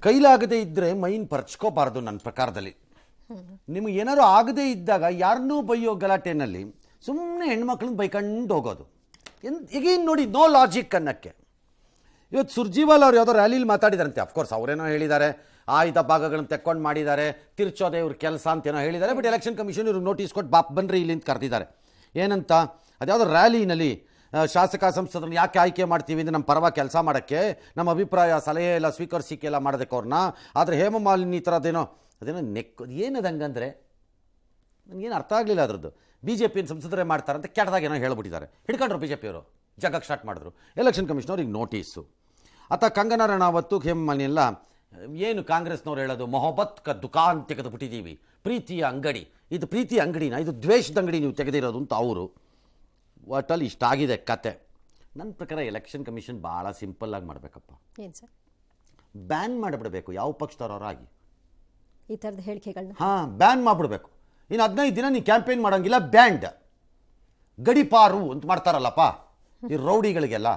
ಕೈಲಾಗದೇ ಇದ್ದರೆ ಮೈನ್ ಪರ್ಚ್ಕೋಬಾರ್ದು ನನ್ನ ಪ್ರಕಾರದಲ್ಲಿ. ನಿಮಗೆ ಏನಾದ್ರು ಆಗದೇ ಇದ್ದಾಗ ಯಾರನ್ನೂ ಬೈಯೋ ಗಲಾಟೆನಲ್ಲಿ ಸುಮ್ಮನೆ ಹೆಣ್ಮಕ್ಳನ್ನ ಬೈಕೊಂಡು ಹೋಗೋದು. ಈಗೇನು ನೋಡಿ, ನೋ ಲಾಜಿಕ್ ಅನ್ನೋಕ್ಕೆ. ಇವತ್ತು ಸುರ್ಜಿವಾಲ್ ಅವ್ರು ಯಾವುದೋ ರ್ಯಾಲಿಲಿ ಮಾತಾಡಿದಾರಂತೆ. ಅಫ್ಕೋರ್ಸ್ ಅವರೇನೋ ಹೇಳಿದ್ದಾರೆ, ಆಯುಧ ಭಾಗಗಳನ್ನು ತೆಕ್ಕೊಂಡು ಮಾಡಿದ್ದಾರೆ, ತಿರ್ಚೋದೆ ಇವ್ರ ಕೆಲಸ ಅಂತೇನೋ ಹೇಳಿದ್ದಾರೆ. ಬಟ್ ಎಲೆಕ್ಷನ್ ಕಮಿಷನ್ ಇವ್ರಿಗೆ ನೋಟಿಸ್ ಕೊಟ್ಟು ಬಾಪ್ ಬನ್ರಿ ಇಲ್ಲಿ ಅಂತ ಕರೆದಿದ್ದಾರೆ. ಏನಂತ, ಅದ್ಯಾವುದೋ ರ್ಯಾಲಿನಲ್ಲಿ ಶಾಸಕ ಸಂಸದರನ್ನು ಯಾಕೆ ಆಯ್ಕೆ ಮಾಡ್ತೀವಿ ಅಂದರೆ ನಮ್ಮ ಪರವಾಗಿ ಕೆಲಸ ಮಾಡೋಕ್ಕೆ, ನಮ್ಮ ಅಭಿಪ್ರಾಯ ಸಲಹೆ ಎಲ್ಲ ಸ್ವೀಕರಿಸಿಕೆಲ್ಲ ಮಾಡೋದಕ್ಕೆ ಅವ್ರನ್ನ. ಆದರೆ ಹೇಮಮಾಲಿನಿ ಈ ಥರದ್ದೇನೋ ಅದೇನೋ ಏನದಂಗಂದರೆ ನನಗೇನು ಅರ್ಥ ಆಗಲಿಲ್ಲ ಅದ್ರದ್ದು. ಬಿ ಜೆ ಪಿಯನ್ನು ಸಂಸದರೇ ಮಾಡ್ತಾರಂತೆ ಕೆಟ್ಟದಾಗೇನೋ ಹೇಳ್ಬಿಟ್ಟಿದ್ದಾರೆ. ಹಿಡ್ಕೊಂಡ್ರು ಬಿ ಜೆ ಪಿಯವರು, ಜಗಕ್ಕೆ ಸ್ಟಾರ್ಟ್ ಮಾಡಿದ್ರು. Election ಕಮಿಷನವ್ರಿಗೆ notice. ಕಂಗನಾ ರಣಾವತ್ತು ಹೇಮಮಾಲಿನಿ ಎಲ್ಲ ಏನು ಕಾಂಗ್ರೆಸ್ನವ್ರು ಹೇಳೋದು, ಮೊಹಬ್ಬತ್ ಕ ದುಕಾನ್ ತೆಗೆದುಬಿಟ್ಟಿದ್ದೀವಿ, ಪ್ರೀತಿಯ ಅಂಗಡಿ. ಇದು ಪ್ರೀತಿಯ ಅಂಗಡಿನ, ಇದು ದ್ವೇಷದ ಅಂಗಡಿ ನೀವು ತೆಗೆದಿರೋದು ಅಂತ ಅವರು. ಒಟ್ಟಲ್ಲಿ ಇಷ್ಟಾಗಿದೆ ಕತೆ. ನನ್ನ ಪ್ರಕಾರ ಎಲೆಕ್ಷನ್ ಕಮಿಷನ್ ಭಾಳ ಸಿಂಪಲ್ಲಾಗಿ ಮಾಡಬೇಕಪ್ಪ. ಏನು ಸರ್? ಬ್ಯಾನ್ ಮಾಡಿಬಿಡಬೇಕು ಯಾವ ಪಕ್ಷದವರಾಗಿ ಈ ಥರದ ಹೇಳಿಕೆಗಳನ್ನ. ಬ್ಯಾನ್ ಮಾಡಿಬಿಡ್ಬೇಕು. ಇನ್ನು 15 ದಿನ ನೀವು ಕ್ಯಾಂಪೇನ್ ಮಾಡೋಂಗಿಲ್ಲ, ಬ್ಯಾಂಡ್. ಗಡಿಪಾರು ಅಂತ ಮಾಡ್ತಾರಲ್ಲಪ್ಪ ಈ ರೌಡಿಗಳಿಗೆಲ್ಲ,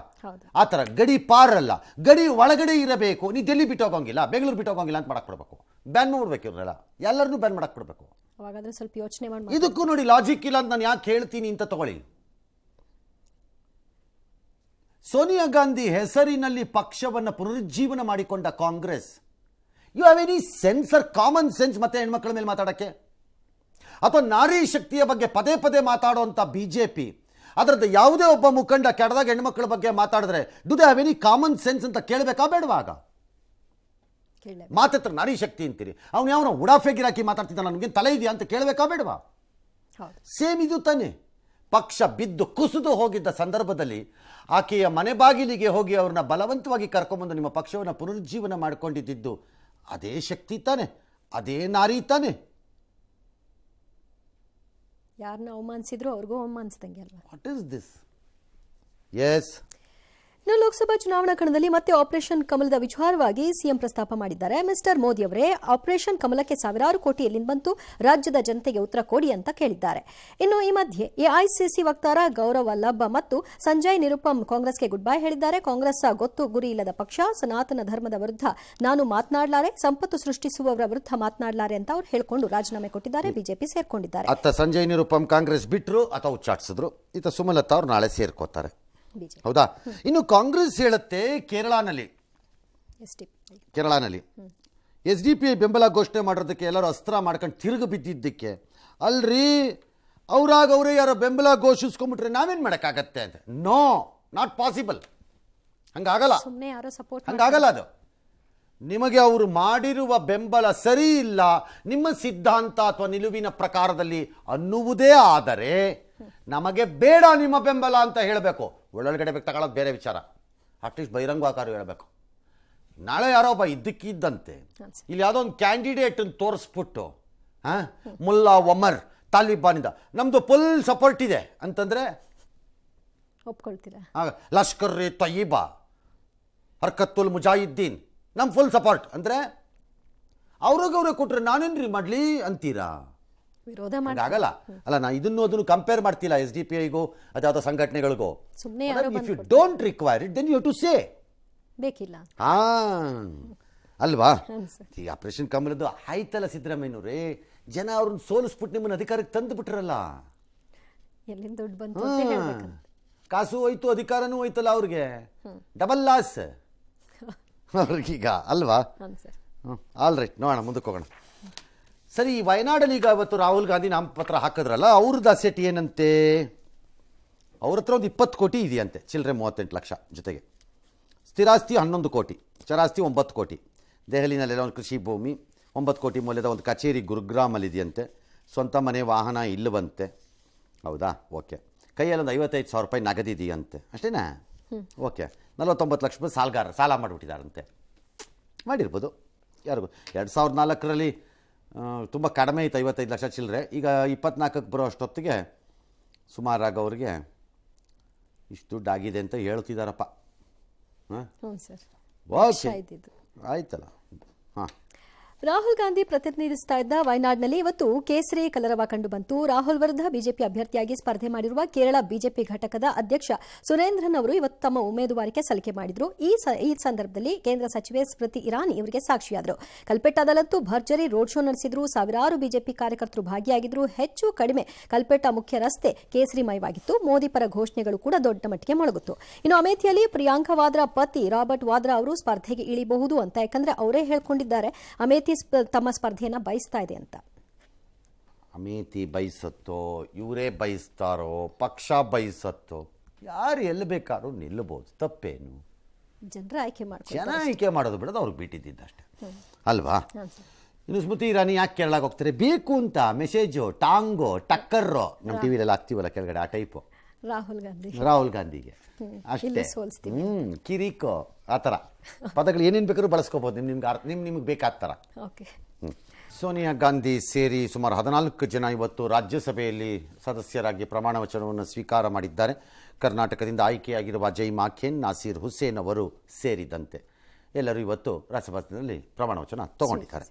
ಆ ಥರ ಗಡಿಪಾರ್ ಅಲ್ಲ, ಗಡಿ ಒಳಗಡೆ ಇರಬೇಕು. ನೀವು ಡೆಲ್ಲಿ ಬಿಟ್ಟು ಹೋಗೋಂಗಿಲ್ಲ, ಬೆಂಗಳೂರು ಬಿಟ್ಟು ಹೋಗೋಂಗಿಲ್ಲ ಅಂತ ಮಾಡಕ್ಕೆ ಬಿಡಬೇಕು. ಬ್ಯಾನ್ ಮಾಡ್ಬಿಡ್ಬೇಕು ಇವ್ರನ್ನೆಲ್ಲ, ಎಲ್ಲರನ್ನೂ ಬ್ಯಾನ್ ಮಾಡಕ್ಕೆ ಬಿಡಬೇಕು. ಅವಾಗಾದ್ರೆ ಸ್ವಲ್ಪ ಯೋಚನೆ ಮಾಡಿ. ಇದಕ್ಕೂ ನೋಡಿ ಲಾಜಿಕ್ ಇಲ್ಲ ಅಂತ ನಾನು ಯಾಕೆ ಹೇಳ್ತೀನಿ ಅಂತ ತಗೊಳ್ಳಿ. ಸೋನಿಯಾ ಗಾಂಧಿ ಹೆಸರಿನಲ್ಲಿ ಪಕ್ಷವನ್ನು ಪುನರುಜ್ಜೀವನ ಮಾಡಿಕೊಂಡ Congress, you have any sense or common sense ಮತ್ತೆ ಹೆಣ್ಮಕ್ಳ ಮೇಲೆ ಮಾತಾಡೋಕ್ಕೆ? ಅಥವಾ ನಾರಿ ಶಕ್ತಿಯ ಬಗ್ಗೆ ಪದೇ ಪದೇ ಮಾತಾಡುವಂಥ ಬಿ ಜೆ ಪಿ, ಅದರದ್ದು ಯಾವುದೇ ಒಬ್ಬ ಮುಖಂಡ ಕೆಡದಾಗ ಹೆಣ್ಮಕ್ಳ ಬಗ್ಗೆ ಮಾತಾಡಿದ್ರೆ do they have any common sense ಅಂತ ಕೇಳಬೇಕಾ ಬೇಡವಾಗ? ಮಾತತ್ರ ನಾರಿ ಶಕ್ತಿ ಅಂತೀರಿ, ಅವ್ನು ಯಾವನೋ ಉಡಾಫೆ ಗಿರಾಕಿ ಮಾತಾಡ್ತಿದ್ದ, ನನಗೆ ತಲೆ ಇದೆಯಾ ಅಂತ ಕೇಳಬೇಕಾ ಬೇಡವಾ? ಸೇಮ್ ಇದು ತಾನೆ. ಪಕ್ಷ ಬಿದ್ದು ಕುಸಿದು ಹೋಗಿದ್ದ ಸಂದರ್ಭದಲ್ಲಿ ಆಕೆಯ ಮನೆ ಬಾಗಿಲಿಗೆ ಹೋಗಿ ಅವ್ರನ್ನ ಬಲವಂತವಾಗಿ ಕರ್ಕೊಂಬಂದು ನಿಮ್ಮ ಪಕ್ಷವನ್ನು ಪುನರುಜ್ಜೀವನ ಮಾಡ್ಕೊಂಡಿದ್ದು ಅದೇ ಶಕ್ತಿ ತಾನೆ, ಅದೇ ನಾರಿ ತಾನೆ. ಯಾರನ್ನ ಅವಮಾನಿಸಿದ್ರು ಅವ್ರಿಗೂ ಅವಮಾನಿಸ್ದಂಗೆ ಅಲ್ವಾ? What is this? ಎಸ್, ಇನ್ನು ಲೋಕಸಭಾ ಚುನಾವಣಾ ಕಣದಲ್ಲಿ ಮತ್ತೆ ಆಪರೇಷನ್ ಕಮಲದ ವಿಚಾರವಾಗಿ ಸಿಎಂ ಪ್ರಸ್ತಾಪ ಮಾಡಿದ್ದಾರೆ. ಮಿಸ್ಟರ್ ಮೋದಿ ಅವರೇ, ಆಪರೇಷನ್ ಕಮಲಕ್ಕೆ ಸಾವಿರಾರು ಕೋಟಿ ಎಲ್ಲಿಂದ ಬಂತು? ರಾಜ್ಯದ ಜನತೆಗೆ ಉತ್ತರ ಕೊಡಿ ಅಂತ ಕೇಳಿದ್ದಾರೆ. ಇನ್ನು ಈ ಮಧ್ಯೆ ಎಐಸಿಸಿ ವಕ್ತಾರ ಗೌರವ್ ವಲ್ಲಭ ಮತ್ತು ಸಂಜಯ್ ನಿರುಪಮ್ ಕಾಂಗ್ರೆಸ್ಗೆ ಗುಡ್ ಬೈ ಹೇಳಿದ್ದಾರೆ. ಕಾಂಗ್ರೆಸ್ ಗೊತ್ತು ಗುರಿ ಇಲ್ಲದ ಪಕ್ಷ, ಸನಾತನ ಧರ್ಮದ ವಿರುದ್ಧ ನಾನು ಮಾತನಾಡಲಾರೆ, ಸಂಪತ್ತು ಸೃಷ್ಟಿಸುವವರ ವಿರುದ್ಧ ಮಾತನಾಡಲಾರೆ ಅಂತ ಅವ್ರು ಹೇಳ್ಕೊಂಡು ರಾಜೀನಾಮೆ ಕೊಟ್ಟಿದ್ದಾರೆ. ಬಿಜೆಪಿ ಸೇರ್ಕೊಂಡಿದ್ದಾರೆ. ಅತ್ತ ಸಂಜಯ್ ನಿರುಪಮ್ ಕಾಂಗ್ರೆಸ್ ಬಿಟ್ಟರು ಅಥವಾ ಉಚ್ಚಾಟಿಸಿದ್ರು, ಇತ್ತ ಸುಮಲತಾ ಅವ್ರು ನಾಳೆ ಸೇರ್ಕೋತಾರೆ. ಹೌದಾ? ಇನ್ನು ಕಾಂಗ್ರೆಸ್ ಹೇಳುತ್ತೆ ಕೇರಳನಲ್ಲಿ SDPI ಬೆಂಬಲ ಘೋಷಣೆ ಮಾಡೋದಕ್ಕೆ ಎಲ್ಲರೂ ಅಸ್ತ್ರ ಮಾಡ್ಕೊಂಡು ತಿರುಗಿ ಬಿದ್ದಿದ್ದಕ್ಕೆ, ಅಲ್ರಿ ಅವ್ರಾಗ ಅವರೇ ಯಾರೋ ಬೆಂಬಲ ಘೋಷಿಸ್ಕೊಂಡ್ಬಿಟ್ರೆ ನಾವೇನು ಮಾಡೋಕ್ಕಾಗತ್ತೆ ಅಂತ. No, not possible. ಹಂಗಾಗಲ್ಲ, ಹಂಗಾಗಲ್ಲ. ಅದು ನಿಮಗೆ ಅವರು ಮಾಡಿರುವ ಬೆಂಬಲ ಸರಿ ಇಲ್ಲ ನಿಮ್ಮ ಸಿದ್ಧಾಂತ ಅಥವಾ ನಿಲುವಿನ ಪ್ರಕಾರದಲ್ಲಿ ಅನ್ನುವುದೇ ಆದರೆ ನಮಗೆ ಬೇಡ ನಿಮ್ಮ ಬೆಂಬಲ ಅಂತ ಹೇಳಬೇಕು. ಒಳ್ಳೊಳಗಡೆ ಬೇಕು ತಗೊಳ್ಳೋದು ಬೇರೆ ವಿಚಾರ, ಅಟ್ಲೀಸ್ಟ್ ಬಹಿರಂಗವಾಕಾರ ಹೇಳಬೇಕು. ನಾಳೆ ಯಾರೋ ಒಬ್ಬ ಇದ್ದಕ್ಕಿದ್ದಂತೆ ಇಲ್ಲಿ ಯಾವುದೋ ಒಂದು ಕ್ಯಾಂಡಿಡೇಟ್ ತೋರಿಸ್ಬಿಟ್ಟು ಮುಲ್ಲಾ ಒಮರ್ ತಾಲಿಬಾನಿಂದ ನಮ್ಮದು ಫುಲ್ ಸಪೋರ್ಟ್ ಇದೆ ಅಂತಂದರೆ ಒಪ್ಕೊಳ್ತೀರಾ? ಲಷ್ಕರ್ ಎ ತಯ್ಯಿಬಾ, ಹರ್ಕತ್ತುಲ್ ಮುಜಾಹಿದ್ದೀನ್ ನಮ್ಮ ಫುಲ್ ಸಪೋರ್ಟ್ ಅಂದರೆ ಅವ್ರಿಗೆ ಕೊಟ್ಟರೆ ನಾನೇನ್ರಿ ಮಾಡಲಿ ಅಂತೀರಾ? ವಿರೋಧ ಆಗಲ್ಲ ಅಲ್ಲ. ನಾ ಅದನ್ನು ಕಂಪೇರ್ ಮಾಡ್ತಿಲ್ಲ SDPIಗೂ ಅದಾವುದೋ ಸಂಘಟನೆಗಳಿಗೂ. If you don't require it then you have to say ಬೇಕಿಲ್ಲ ಅಲ್ವಾ? ಈ ಆಪರೇಷನ್ ಕಮಲದ್ದು ಆಯ್ತಲ್ಲ ಸಿದ್ದರಾಮಯ್ಯನವ್ರೆ, ಜನ ಅವ್ರನ್ನ ಸೋಲಿಸ್ಬಿಟ್ಟು ನಿಮ್ಮನ್ನ ಅಧಿಕಾರಕ್ಕೆ ತಂದು ಬಿಟ್ರಲ್ಲ. ಎಲ್ಲಿಂದ ದುಡ್ಡು ಬಂತು? ಕಾಸು ಹೋಯ್ತು, ಅಧಿಕಾರನೂ ಹೋಯ್ತಲ್ಲ ಅವ್ರಿಗೆ, ಡಬಲ್ ಲಾಸ್ ಅವ್ರಿಗೀಗ ಅಲ್ವಾ? ಆಲ್ ರೈಟ್, ನೋಡೋಣ ಮುಂದಕ್ಕೆ ಹೋಗೋಣ. ಸರಿ, ವಯನಾಡಲ್ಲಿ ಈಗ ಇವತ್ತು ರಾಹುಲ್ ಗಾಂಧಿ ನಾಮಪತ್ರ ಹಾಕಿದ್ರಲ್ಲ, ಅವ್ರದ್ದು ಅಸೆಟ್ ಏನಂತೆ? ಅವ್ರ ಹತ್ರ ಒಂದು 20 ಕೋಟಿ ಇದೆಯಂತೆ, ಚಿಲ್ಲರೆ 38 ಲಕ್ಷ, ಜೊತೆಗೆ ಸ್ಥಿರಾಸ್ತಿ 11 ಕೋಟಿ, ಚರಾಸ್ತಿ 9 ಕೋಟಿ, ದೆಹಲಿನಲ್ಲೆಲ್ಲ ಒಂದು ಕೃಷಿ ಭೂಮಿ, 9 ಕೋಟಿ ಮೌಲ್ಯದ ಒಂದು ಕಚೇರಿ ಗುರುಗ್ರಾಮಲ್ಲಿ ಇದೆಯಂತೆ, ಸ್ವಂತ ಮನೆ ವಾಹನ ಇಲ್ಲವಂತೆ. ಹೌದಾ? ಓಕೆ. ಕೈಯಲ್ಲಿ ಒಂದು 55,000 ರೂಪಾಯಿ ನಗದಿದೆಯಂತೆ, ಅಷ್ಟೇನಾ? ಓಕೆ. 49 ಲಕ್ಷ ರೂಪಾಯಿ ಸಾಲ ಮಾಡಿಬಿಟ್ಟಿದ್ದಾರಂತೆ. ಮಾಡಿರ್ಬೋದು ಯಾರಿಗೂ. 2004ರಲ್ಲಿ ತುಂಬ ಕಡಿಮೆ ಇತ್ತು, 55 ಲಕ್ಷ ಚಿಲ್ಲರೆ. ಈಗ 24ಕ್ಕೆ ಬರೋ ಅಷ್ಟೊತ್ತಿಗೆ ಸುಮಾರಾಗಿ ಅವ್ರಿಗೆ ಇಷ್ಟು ದುಡ್ಡು ಆಗಿದೆ ಅಂತ ಹೇಳ್ತಿದ್ದಾರಪ್ಪ. ಓಕೆ, ಆಯ್ತಲ್ಲ. ಹಾಂ, ರಾಹುಲ್ ಗಾಂಧಿ ಪ್ರತಿನಿಧಿಸ್ತಾ ಇದ್ದ ವಯನಾಡ್ನಲ್ಲಿ ಇವತ್ತು ಕೇಸರಿ ಕಲರವ ಕಂಡುಬಂತು. ರಾಹುಲ್ ವಿರುದ್ಧ ಬಿಜೆಪಿ ಅಭ್ಯರ್ಥಿಯಾಗಿ ಸ್ಪರ್ಧೆ ಮಾಡಿರುವ ಕೇರಳ ಬಿಜೆಪಿ ಘಟಕದ ಅಧ್ಯಕ್ಷ ಸುರೇಂದ್ರನ್ ಅವರು ಇವತ್ತು ತಮ್ಮ ಉಮೇದುವಾರಿಕೆ ಸಲ್ಲಿಕೆ ಮಾಡಿದ್ರು. ಈ ಸಂದರ್ಭದಲ್ಲಿ ಕೇಂದ್ರ ಸಚಿವೆ ಸ್ಮೃತಿ ಇರಾನಿ ಇವರಿಗೆ ಸಾಕ್ಷಿಯಾದರು. ಕಲ್ಪೆಟ್ಟಾದಲ್ಲಂತೂ ಭರ್ಜರಿ ರೋಡ್ ಶೋ ನಡೆಸಿದ್ರು. ಸಾವಿರಾರು ಬಿಜೆಪಿ ಕಾರ್ಯಕರ್ತರು ಭಾಗಿಯಾಗಿದ್ರು. ಹೆಚ್ಚು ಕಡಿಮೆ ಕಲ್ಪೆಟ್ಟ ಮುಖ್ಯ ರಸ್ತೆ ಕೇಸರಿಮಯವಾಗಿತ್ತು. ಮೋದಿ ಪರ ಘೋಷಣೆಗಳು ಕೂಡ ದೊಡ್ಡ ಮಟ್ಟಿಗೆ ಮೊಳಗಿತ್ತು. ಇನ್ನು ಅಮೇಥಿಯಲ್ಲಿ ಪ್ರಿಯಾಂಕಾ ವಾದ್ರಾ ಪತಿ ರಾಬರ್ಟ್ ವಾದ್ರಾ ಅವರು ಸ್ಪರ್ಧೆಗೆ ಇಳಿಬಹುದು ಅಂತ, ಯಾಕಂದ್ರೆ ಅವರೇ ಹೇಳ್ಕೊಂಡಿದ್ದಾರೆ ಅಮೇಥಿ ತಮ್ಮ ಸ್ಪರ್ಧೆಯನ್ನ ಬಯಸ್ತಾ ಇದೆ ಅಂತ. ಅಮೇಥಿ ಬಯಸತ್ತೋ, ಇವರೇ ಬಯಸ್ತಾರೋ, ಪಕ್ಷ ಬಯಸತ್ತೋ, ಯಾರು ಎಲ್ಲಿ ಬೇಕಾದ್ರೂ ನಿಲ್ಲಬಹುದು, ತಪ್ಪೇನು? ಜನರ ಆಯ್ಕೆ ಮಾಡ್ತಾರೆ. ಜನ ಆಯ್ಕೆ ಮಾಡೋದು ಬಿಡೋದು ಅವ್ರಿಗೆ ಬಿಟ್ಟಿದ್ದಷ್ಟೇ ಅಲ್ವಾ? ಇನ್ನು ಸ್ಮೃತಿ ಇರಾನಿ ಯಾಕೆ ಕೇರಳಕ್ಕೆ ಹೋಗ್ತಾರೆ? ಬೇಕು ಅಂತ ಮೆಸೇಜು, ಟಾಂಗೋ, ಟಕ್ಕರ್ರೋ, ನಮ್ಮ ಟಿವಿಲೆಲ್ಲ ಹಾಕ್ತೀವಲ್ಲ ಕೆಳಗಡೆ, ಆ ಟೈಪು ರಾಹುಲ್ ಗಾಂಧಿಗೆ ಅಷ್ಟೇ. ಕಿರಿಕೋ, ಆ ಥರ ಪದಗಳು ಏನೇನು ಬೇಕಾದ್ರೂ ಬಳಸ್ಕೋಬೋದು, ನಿಮ್ಗೆ ಬೇಕಾದ ಥರ. ಸೋನಿಯಾ ಗಾಂಧಿ ಸೇರಿ ಸುಮಾರು 14 ಜನ ಇವತ್ತು ರಾಜ್ಯಸಭೆಯಲ್ಲಿ ಸದಸ್ಯರಾಗಿ ಪ್ರಮಾಣ ವಚನವನ್ನು ಸ್ವೀಕಾರ ಮಾಡಿದ್ದಾರೆ. ಕರ್ನಾಟಕದಿಂದ ಆಯ್ಕೆಯಾಗಿರುವ ಅಜಯ್ ಮಾಖೇನ್, ನಾಸೀರ್ ಹುಸೇನ್ ಅವರು ಸೇರಿದಂತೆ ಎಲ್ಲರೂ ಇವತ್ತು ರಾಜ್ಯಸಭೆಯಲ್ಲಿ ಪ್ರಮಾಣ ವಚನ ತಗೊಂಡಿದ್ದಾರೆ.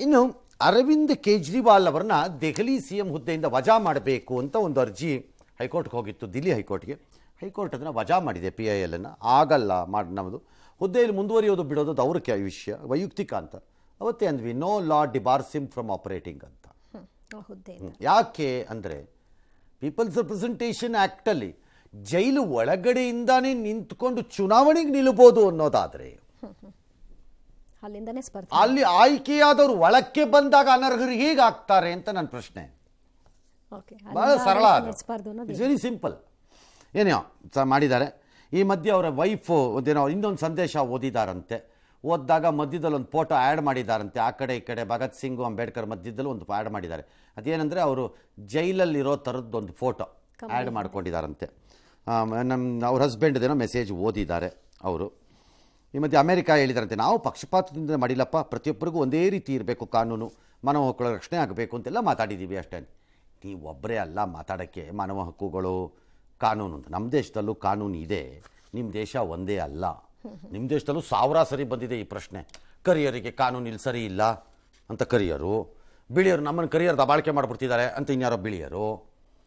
ಇನ್ನು ಅರವಿಂದ್ ಕೇಜ್ರಿವಾಲ್ ಅವರನ್ನ ದೆಹಲಿ ಸಿಎಂ ಹುದ್ದೆಯಿಂದ ವಜಾ ಮಾಡಬೇಕು ಅಂತ ಒಂದು ಅರ್ಜಿ ಹೈಕೋರ್ಟ್ಗೆ ಹೋಗಿತ್ತು, ದಿಲ್ಲಿ ಹೈಕೋರ್ಟ್ಗೆ. ಹೈಕೋರ್ಟ್ ಅದನ್ನು ವಜಾ ಮಾಡಿದೆ, PIL ಅನ್ನು. ಆಗಲ್ಲ ಮಾಡಿ ನಮ್ಮದು ಹುದ್ದೆಯಲ್ಲಿ ಮುಂದುವರಿಯೋದು ಬಿಡೋದು ಅವ್ರ ವಿಷಯ, ವೈಯಕ್ತಿಕ ಅಂತ. ಅವತ್ತೇ ಅಂದ್ವಿ no law debars him from operating ಅಂತ. ಯಾಕೆ ಅಂದರೆ ಪೀಪಲ್ಸ್ ರಿಪ್ರೆಸೆಂಟೇಷನ್ ಆ್ಯಕ್ಟಲ್ಲಿ ಜೈಲು ಒಳಗಡೆಯಿಂದಾನೇ ನಿಂತ್ಕೊಂಡು ಚುನಾವಣೆಗೆ ನಿಲ್ಲಬಹುದು ಅನ್ನೋದಾದರೆ, ಅಲ್ಲಿ ಆಯ್ಕೆಯಾದವರು ಒಳಕ್ಕೆ ಬಂದಾಗ ಅನರ್ಹರು ಹೇಗಾಗ್ತಾರೆ ಅಂತ ನನ್ನ ಪ್ರಶ್ನೆ. ಬಹಳ ಸರಳ, ಇಟ್ಸ್ ವೆರಿ ಸಿಂಪಲ್. ಏನೋ ಮಾಡಿದ್ದಾರೆ. ಈ ಮಧ್ಯೆ ಅವರ ವೈಫು ಒಂದೇನೋ ಇನ್ನೊಂದು ಸಂದೇಶ ಓದಿದಾರಂತೆ. ಓದಿದಾಗ ಮಧ್ಯದಲ್ಲಿ ಒಂದು ಫೋಟೋ ಆ್ಯಡ್ ಮಾಡಿದಾರಂತೆ. ಆ ಕಡೆ ಈ ಕಡೆ ಭಗತ್ ಸಿಂಗ್, ಅಂಬೇಡ್ಕರ್ ಮಧ್ಯದಲ್ಲಿ ಒಂದು ಆ್ಯಡ್ ಮಾಡಿದ್ದಾರೆ. ಅದೇನೆಂದರೆ ಅವರು ಜೈಲಲ್ಲಿರೋ ಥರದ್ದೊಂದು ಫೋಟೋ ಆ್ಯಡ್ ಮಾಡ್ಕೊಂಡಿದ್ದಾರಂತೆ. ಅವ್ರ ಹಸ್ಬೆಂಡ್ದೇನೋ ಮೆಸೇಜ್ ಓದಿದ್ದಾರೆ ಅವರು. ಈ ಮಧ್ಯೆ ಅಮೆರಿಕ ಹೇಳಿದಾರಂತೆ, ನಾವು ಪಕ್ಷಪಾತದಿಂದ ಮಾಡಿಲ್ಲಪ್ಪ, ಪ್ರತಿಯೊಬ್ಬರಿಗೂ ಒಂದೇ ರೀತಿ ಇರಬೇಕು ಕಾನೂನು, ಮಾನವ ಹಕ್ಕುಗಳ ರಕ್ಷಣೆ ಆಗಬೇಕು ಅಂತೆಲ್ಲ ಮಾತಾಡಿದ್ದೀವಿ ಅಷ್ಟೇ. ನೀವು ಒಬ್ಬರೇ ಅಲ್ಲ ಮಾತಾಡೋಕ್ಕೆ ಮಾನವ ಹಕ್ಕುಗಳು, ಕಾನೂನು ಅಂತ. ನಮ್ಮ ದೇಶದಲ್ಲೂ ಕಾನೂನು ಇದೆ, ನಿಮ್ಮ ದೇಶ ಒಂದೇ ಅಲ್ಲ. ನಿಮ್ಮ ದೇಶದಲ್ಲೂ ಸಾವಿರ ಸರಿ ಬಂದಿದೆ ಈ ಪ್ರಶ್ನೆ. ಕರಿಯರಿಗೆ ಕಾನೂನು ಇಲ್ಲಿ ಸರಿ ಇಲ್ಲ ಅಂತ ಕರಿಯರು, ಬಿಳಿಯರು ನಮ್ಮನ್ನು ಕರಿಯರ್ ದಬಾಳಿಕೆ ಮಾಡಿಬಿಡ್ತಿದ್ದಾರೆ ಅಂತ ಇನ್ಯಾರೋ ಬಿಳಿಯರು,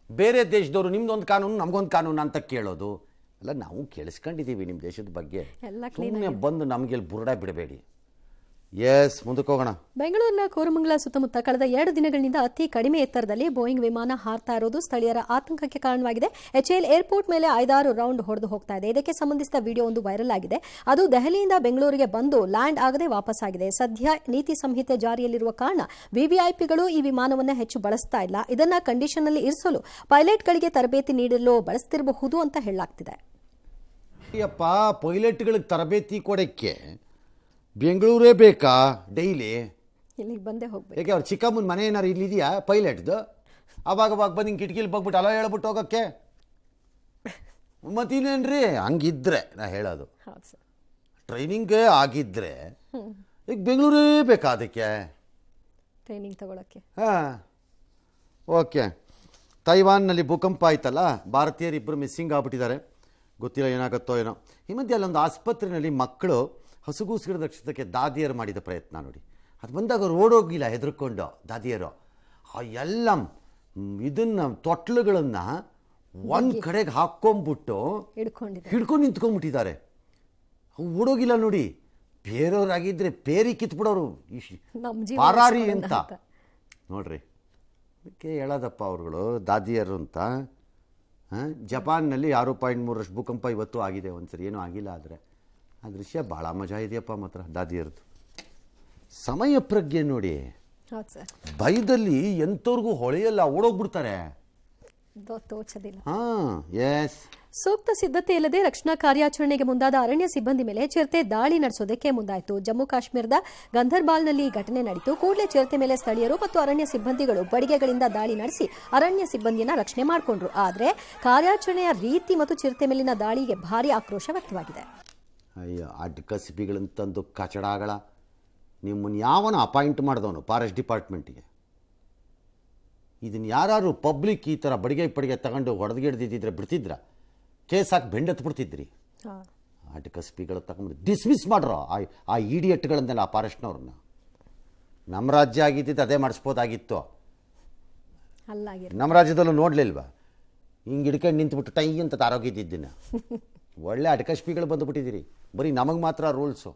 ಬೇರೆ ದೇಶದವರು ನಿಮ್ದೊಂದು ಕಾನೂನು ನಮಗೊಂದು ಕಾನೂನು ಅಂತ ಕೇಳೋದು ಎಲ್ಲ ನಾವು ಕೇಳಿಸ್ಕೊಂಡಿದ್ದೀವಿ ನಿಮ್ಮ ದೇಶದ ಬಗ್ಗೆ. ಸುಮ್ಮನೆ ಬಂದು ನಮಗೆ ಬುರುಡೆ ಬಿಡಬೇಡಿ. ಎಸ್, ಮುಂದಕ್ಕೆ ಹೋಗೋಣ. ಬೆಂಗಳೂರಿನ ಕೋರಮಂಗಲ ಸುತ್ತಮುತ್ತ ಕಳೆದ 2 ದಿನಗಳಿಂದ ಅತಿ ಕಡಿಮೆ ಎತ್ತರದಲ್ಲಿ ಬೋಯಿಂಗ್ ವಿಮಾನ ಹಾರ್ತಾ ಇರೋದು ಸ್ಥಳೀಯರ ಆತಂಕಕ್ಕೆ ಕಾರಣವಾಗಿದೆ. HAL ಏರ್ಪೋರ್ಟ್ ಮೇಲೆ 5-6 ರೌಂಡ್ ಹೊಡೆದು ಹೋಗ್ತಾ ಇದೆ. ಇದಕ್ಕೆ ಸಂಬಂಧಿಸಿದ ವಿಡಿಯೋ ಒಂದು ವೈರಲ್ ಆಗಿದೆ. ಅದು ದೆಹಲಿಯಿಂದ ಬೆಂಗಳೂರಿಗೆ ಬಂದು ಲ್ಯಾಂಡ್ ಆಗದೆ ವಾಪಸ್ ಆಗಿದೆ. ಸದ್ಯ ನೀತಿ ಸಂಹಿತೆ ಜಾರಿಯಲ್ಲಿರುವ ಕಾರಣ ವಿವಿಐಪಿಗಳು ಈ ವಿಮಾನವನ್ನು ಹೆಚ್ಚು ಬಳಸ್ತಾ ಇಲ್ಲ. ಇದನ್ನ ಕಂಡೀಷನ್ ನಲ್ಲಿ ಇರಿಸಲು ಪೈಲಟ್ಗಳಿಗೆ ತರಬೇತಿ ನೀಡಲು ಬಳಸ್ತಿರಬಹುದು ಅಂತ ಹೇಳಲಾಗ್ತಿದೆ. ಪೈಲಟ್ಗಳಿಗೆ ತರಬೇತಿ ಕೊಡಕ್ಕೆ ಬೆಂಗಳೂರೇ ಬೇಕಾ? ಡೈಲಿ ಇಲ್ಲಿಗೆ ಬಂದೇ ಹೋಗ್ಬೇಕು. ಯಾಕೆ ಅವ್ರು ಚಿಕ್ಕಮ್ಮನ ಮನೆ ಏನಾರು ಇಲ್ಲಿದೆಯಾ ಪೈಲಟ್ದು? ಅವಾಗ ಬಂದು ಹಿಂಗೆ ಕಿಟಕಿಲಿ ಬಂದ್ಬಿಟ್ಟು ಅಲ್ಲ ಹೇಳ್ಬಿಟ್ಟು ಹೋಗೋಕ್ಕೆ ಮತ್ತಿನ್ನೇನ್ರಿ? ಹಂಗಿದ್ರೆ ನಾ ಹೇಳೋದು, ಟ್ರೈನಿಂಗ್ ಆಗಿದ್ರೆ ಈಗ ಬೆಂಗಳೂರೇ ಬೇಕಾ ಅದಕ್ಕೆ ಟ್ರೈನಿಂಗ್ ತಗೊಳಕ್ಕೆ? ಹಾಂ, ಓಕೆ. ತೈವಾನ್ನಲ್ಲಿ ಭೂಕಂಪ ಆಯ್ತಲ್ಲ, ಭಾರತೀಯರಿಬ್ಬರು ಮಿಸ್ಸಿಂಗ್ ಆಗ್ಬಿಟ್ಟಿದ್ದಾರೆ. ಗೊತ್ತಿಲ್ಲ ಏನಾಗುತ್ತೋ ಏನೋ. ಈ ಮಧ್ಯೆ ಅಲ್ಲೊಂದು ಆಸ್ಪತ್ರೆಯಲ್ಲಿ ಮಕ್ಕಳು ಹಸುಗೂಸುಗಳ ರಕ್ಷಿಸೋಕ್ಕೆ ದಾದಿಯರು ಮಾಡಿದ ಪ್ರಯತ್ನ ನೋಡಿ. ಅದು ಬಂದಾಗ ಅವ್ರು ಓಡೋಗಿಲ್ಲ ಹೆದರ್ಕೊಂಡು ದಾದಿಯರು. ಆ ಎಲ್ಲ ಇದನ್ನು ತೊಟ್ಲುಗಳನ್ನು ಒಂದು ಕಡೆಗೆ ಹಾಕ್ಕೊಂಬಿಟ್ಟು ಹಿಡ್ಕೊಂಡು ನಿಂತ್ಕೊಂಡ್ಬಿಟ್ಟಿದ್ದಾರೆ. ಓಡೋಗಿಲ್ಲ ನೋಡಿ. ಬೇರೆಯವ್ರಾಗಿದ್ದರೆ ಪೇರಿ ಕಿತ್ಬಿಡೋರು, ಪಾರಾರಿ ಅಂತ ನೋಡ್ರಿ. ಅದಕ್ಕೆ ಹೇಳೋದಪ್ಪ ಅವ್ರುಗಳು ದಾದಿಯರು ಅಂತ. ಜಪಾನ್ನಲ್ಲಿ 6.3 ಭೂಕಂಪ ಇವತ್ತು ಆಗಿದೆ. ಒಂದ್ಸರಿ ಏನೂ ಆಗಿಲ್ಲ. ಆದರೆ ಆ ದೃಶ್ಯ ಭಾಳ ಮಜಾ ಇದೆಯಪ್ಪ ಮಾತ್ರ ದಾದಿಯರದು. ಸಮಯ ಪ್ರಜ್ಞೆ ನೋಡಿ. ಭಯದಲ್ಲಿ ಎಂಥವ್ರಿಗೂ ಹೊಳೆಯಲ್ಲ, ಓಡೋಗ್ಬಿಡ್ತಾರೆ. ಸೂಕ್ತ ಸಿದ್ಧತೆ ಇಲ್ಲದೆ ರಕ್ಷಣಾ ಕಾರ್ಯಾಚರಣೆಗೆ ಮುಂದಾದ ಅರಣ್ಯ ಸಿಬ್ಬಂದಿ ಮೇಲೆ ಚಿರತೆ ದಾಳಿ ನಡೆಸೋದಕ್ಕೆ ಮುಂದಾಯಿತು. ಜಮ್ಮು ಕಾಶ್ಮೀರದ ಗಂಧರ್ಬಾಲ್ನಲ್ಲಿ ಘಟನೆ ನಡೆಯಿತು. ಕೂಡಲೇ ಚಿರತೆ ಮೇಲೆ ಸ್ಥಳೀಯರು ಮತ್ತು ಅರಣ್ಯ ಸಿಬ್ಬಂದಿಗಳು ಬಡಿಗೆಗಳಿಂದ ದಾಳಿ ನಡೆಸಿ ಅರಣ್ಯ ಸಿಬ್ಬಂದಿಯನ್ನು ರಕ್ಷಣೆ ಮಾಡಿಕೊಂಡ್ರು. ಆದರೆ ಕಾರ್ಯಾಚರಣೆಯ ರೀತಿ ಮತ್ತು ಚಿರತೆ ಮೇಲಿನ ದಾಳಿಗೆ ಭಾರಿ ಆಕ್ರೋಶ ವ್ಯಕ್ತವಾಗಿದೆ. ಅಯ್ಯೋ, ಅಡ್ಕಸಿಬಿಗಳಂತಂದು ಕಚಡಗಳ ನಿಮ್ಮನ್ನು ಯಾವನ ಅಪಾಯಿಂಟ್ ಮಾಡಿದವನು ಫಾರೆಸ್ಟ್ ಡಿಪಾರ್ಟ್ಮೆಂಟಿಗೆ? ಇದನ್ನು ಯಾರು ಪಬ್ಲಿಕ್ ಈ ಥರ ಬಡಿಗೆ ತಗೊಂಡು ಹೊಡೆದ್ಗಿಡ್ದಿದ್ದರೆ ಬಿಡ್ತಿದ್ರ? ಕೇಸ್ ಹಾಕಿ ಬೆಂಡೆತ್ಬಿಡ್ತಿದ್ರಿ. ಅಡ್ಕಸಿಬಿಗಳು ತಗೊಂಡು ಡಿಸ್ಮಿಸ್ ಮಾಡ್ರೋ ಆ ಇಡಿಯಟ್ಗಳನ್ನೆಲ್ಲ, ಆ ಫಾರೆಸ್ಟ್ನವ್ರನ್ನ. ನಮ್ಮ ರಾಜ್ಯ ಆಗಿದ್ದಿದ್ದು ಅದೇ ಮಾಡಿಸ್ಬೋದಾಗಿತ್ತು. ಅಲ್ಲಾಗಿರೋ ನಮ್ಮ ರಾಜ್ಯದಲ್ಲೂ ನೋಡಲಿಲ್ವಾ ಹಿಂಗೆ ಹಿಡ್ಕೊಂಡು ನಿಂತ್ಬಿಟ್ಟು ಟೈ ಅಂತ ತಾರೋಗಿದ್ದಿದ್ದನ್ನು. ಒಳ್ಳೆ ಅಟಕಶ್ಪಿಗಳು ಬಂದುಬಿಟ್ಟಿದ್ದೀರಿ, ಬರೀ ನಮಗೆ ಮಾತ್ರ ರೂಲ್ಸು.